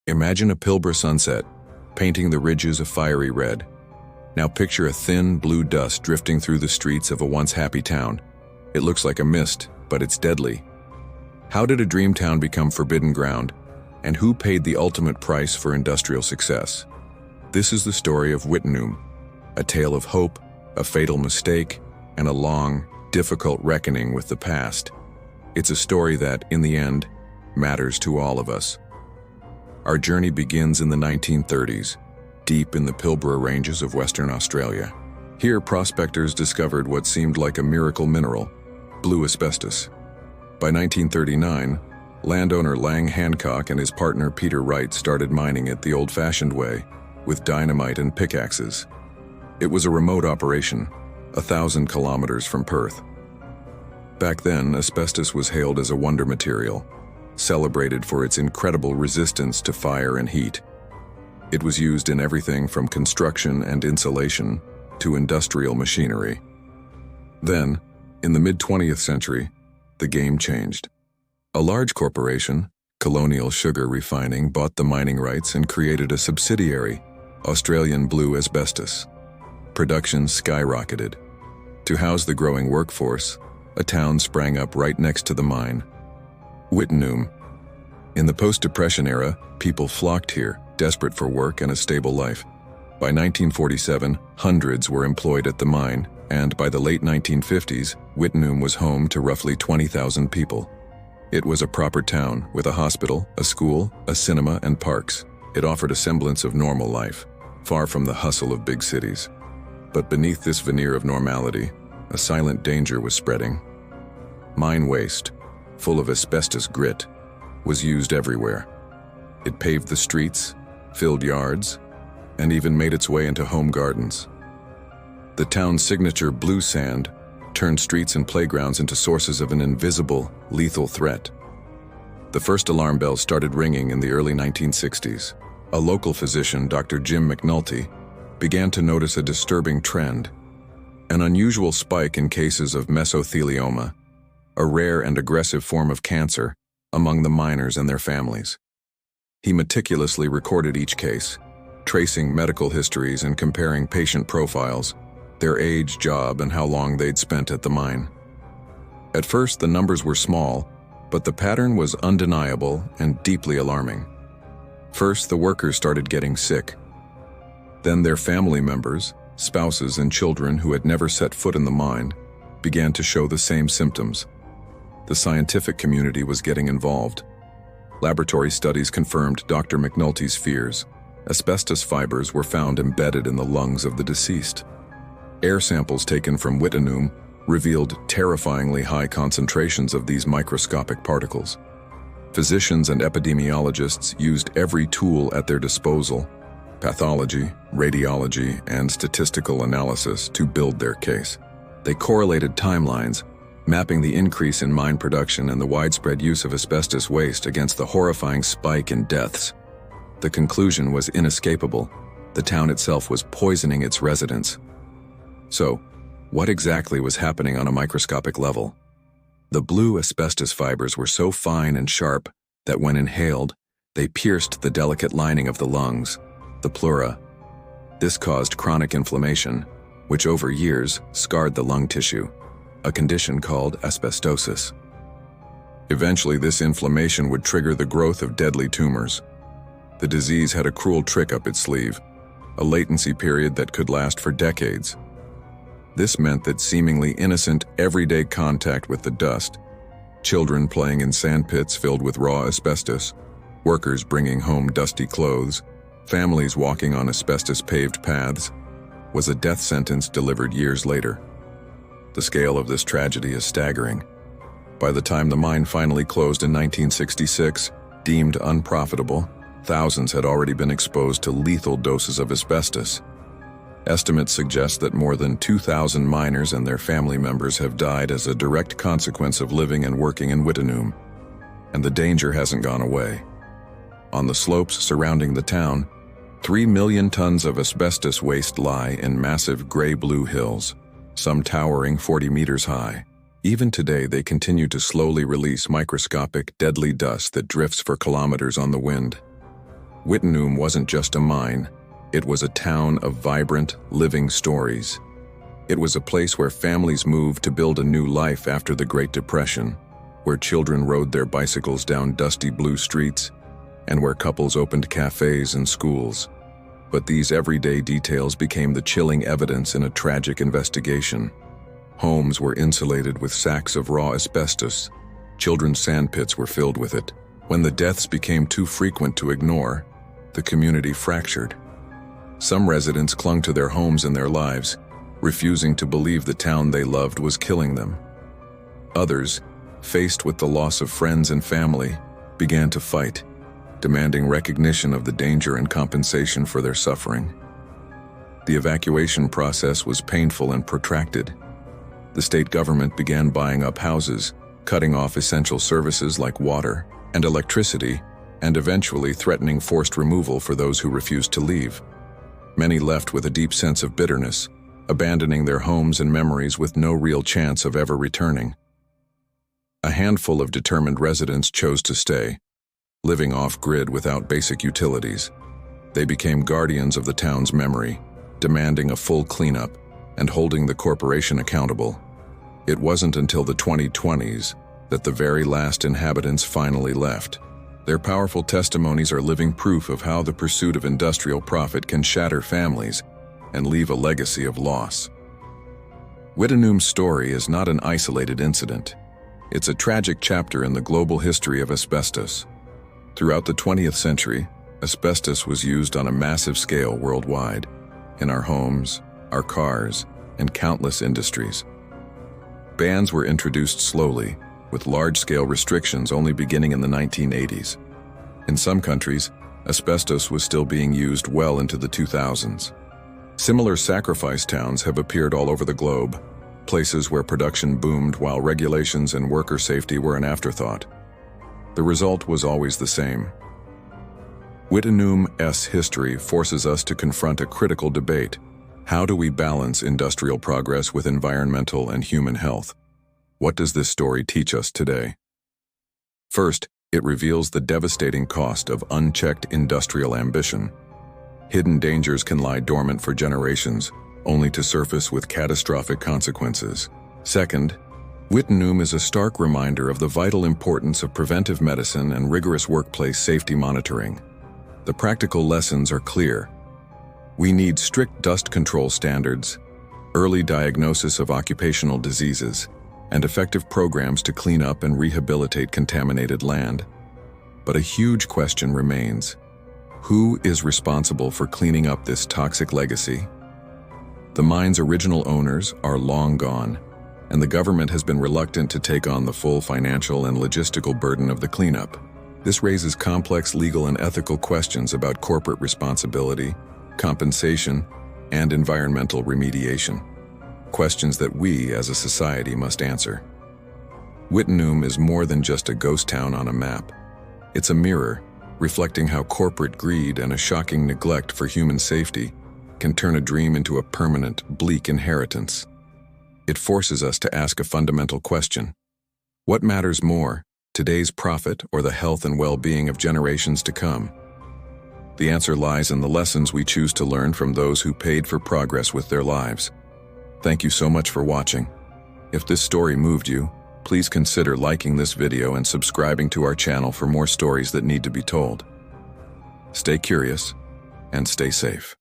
Imagine a Pilbara sunset, painting the ridges a fiery red. Now picture a thin, blue dust drifting through the streets of a once happy town. It looks like a mist, but it's deadly. How did a dream town become forbidden ground? And who paid the ultimate price for industrial success? This is the story of Wittenoom, a tale of hope, a fatal mistake, and a long, difficult reckoning with the past. It's a story that, in the end, matters to all of us. Our journey begins in the 1930s, deep in the Pilbara ranges of Western Australia. Here, prospectors discovered what seemed like a miracle mineral, blue asbestos. By 1939, landowner Lang Hancock and his partner Peter Wright started mining it the old-fashioned way, with dynamite and pickaxes. It was a remote operation, 1,000 kilometers from Perth. Back then, asbestos was hailed as a wonder material, celebrated for its incredible resistance to fire and heat. It was used in everything from construction and insulation to industrial machinery. Then, in the mid-20th century, the game changed. A large corporation, Colonial Sugar Refining, bought the mining rights and created a subsidiary, Australian Blue Asbestos. Production skyrocketed. To house the growing workforce, a town sprang up right next to the mine, Wittenoom. In the post-Depression era, people flocked here, desperate for work and a stable life. By 1947, hundreds were employed at the mine, and by the late 1950s, Wittenoom was home to roughly 20,000 people. It was a proper town, with a hospital, a school, a cinema, and parks. It offered a semblance of normal life, far from the hustle of big cities. But beneath this veneer of normality, a silent danger was spreading. Mine waste, full of asbestos grit, was used everywhere. It paved the streets, filled yards, and even made its way into home gardens. The town's signature blue sand turned streets and playgrounds into sources of an invisible, lethal threat. The first alarm bells started ringing in the early 1960s. A local physician, Dr. Jim McNulty, began to notice a disturbing trend, an unusual spike in cases of mesothelioma, a rare and aggressive form of cancer, among the miners and their families. He meticulously recorded each case, tracing medical histories and comparing patient profiles, their age, job, and how long they'd spent at the mine. At first, the numbers were small, but the pattern was undeniable and deeply alarming. First, the workers started getting sick. Then their family members, spouses, and children who had never set foot in the mine began to show the same symptoms. The scientific community was getting involved. Laboratory studies confirmed Dr. McNulty's fears. Asbestos fibers were found embedded in the lungs of the deceased. Air samples taken from Wittenoom revealed terrifyingly high concentrations of these microscopic particles. Physicians and epidemiologists used every tool at their disposal, pathology, radiology, and statistical analysis, to build their case. They correlated timelines, mapping the increase in mine production and the widespread use of asbestos waste against the horrifying spike in deaths. The conclusion was inescapable. The town itself was poisoning its residents. So, what exactly was happening on a microscopic level? The blue asbestos fibers were so fine and sharp that when inhaled, they pierced the delicate lining of the lungs, the pleura. This caused chronic inflammation, which over years scarred the lung tissue, a condition called asbestosis. Eventually, this inflammation would trigger the growth of deadly tumors. The disease had a cruel trick up its sleeve, a latency period that could last for decades. This meant that seemingly innocent, everyday contact with the dust, children playing in sandpits filled with raw asbestos, workers bringing home dusty clothes, families walking on asbestos-paved paths, was a death sentence delivered years later. The scale of this tragedy is staggering. By the time the mine finally closed in 1966, deemed unprofitable, thousands had already been exposed to lethal doses of asbestos. Estimates suggest that more than 2,000 miners and their family members have died as a direct consequence of living and working in Wittenoom. And the danger hasn't gone away. On the slopes surrounding the town, 3 million tons of asbestos waste lie in massive gray-blue hills, some towering 40 meters high. Even today, they continue to slowly release microscopic, deadly dust that drifts for kilometers on the wind. Wittenoom wasn't just a mine, it was a town of vibrant, living stories. It was a place where families moved to build a new life after the Great Depression, where children rode their bicycles down dusty blue streets, and where couples opened cafes and schools. But these everyday details became the chilling evidence in a tragic investigation. Homes were insulated with sacks of raw asbestos. Children's sandpits were filled with it. When the deaths became too frequent to ignore, the community fractured. Some residents clung to their homes and their lives, refusing to believe the town they loved was killing them. Others, faced with the loss of friends and family, began to fight, demanding recognition of the danger and compensation for their suffering. The evacuation process was painful and protracted. The state government began buying up houses, cutting off essential services like water and electricity, and eventually threatening forced removal for those who refused to leave. Many left with a deep sense of bitterness, abandoning their homes and memories with no real chance of ever returning. A handful of determined residents chose to stay, living off-grid without basic utilities. They became guardians of the town's memory, demanding a full cleanup and holding the corporation accountable. It wasn't until the 2020s that the very last inhabitants finally left. Their powerful testimonies are living proof of how the pursuit of industrial profit can shatter families and leave a legacy of loss. Wittenoom's story is not an isolated incident. It's a tragic chapter in the global history of asbestos. Throughout the 20th century, asbestos was used on a massive scale worldwide, in our homes, our cars, and countless industries. Bans were introduced slowly, with large-scale restrictions only beginning in the 1980s. In some countries, asbestos was still being used well into the 2000s. Similar sacrifice towns have appeared all over the globe, places where production boomed while regulations and worker safety were an afterthought. The result was always the same. Wittenoom's history forces us to confront a critical debate. How do we balance industrial progress with environmental and human health? What does this story teach us today? First, it reveals the devastating cost of unchecked industrial ambition. Hidden dangers can lie dormant for generations, only to surface with catastrophic consequences. Second, Wittenoom is a stark reminder of the vital importance of preventive medicine and rigorous workplace safety monitoring. The practical lessons are clear. We need strict dust control standards, early diagnosis of occupational diseases, and effective programs to clean up and rehabilitate contaminated land. But a huge question remains. Who is responsible for cleaning up this toxic legacy? The mine's original owners are long gone, and the government has been reluctant to take on the full financial and logistical burden of the cleanup. This raises complex legal and ethical questions about corporate responsibility, compensation, and environmental remediation. Questions that we as a society must answer. Wittenoom is more than just a ghost town on a map. It's a mirror, reflecting how corporate greed and a shocking neglect for human safety can turn a dream into a permanent, bleak inheritance. It forces us to ask a fundamental question. What matters more, today's profit or the health and well-being of generations to come? The answer lies in the lessons we choose to learn from those who paid for progress with their lives. Thank you so much for watching. If this story moved you, please consider liking this video and subscribing to our channel for more stories that need to be told. Stay curious and stay safe.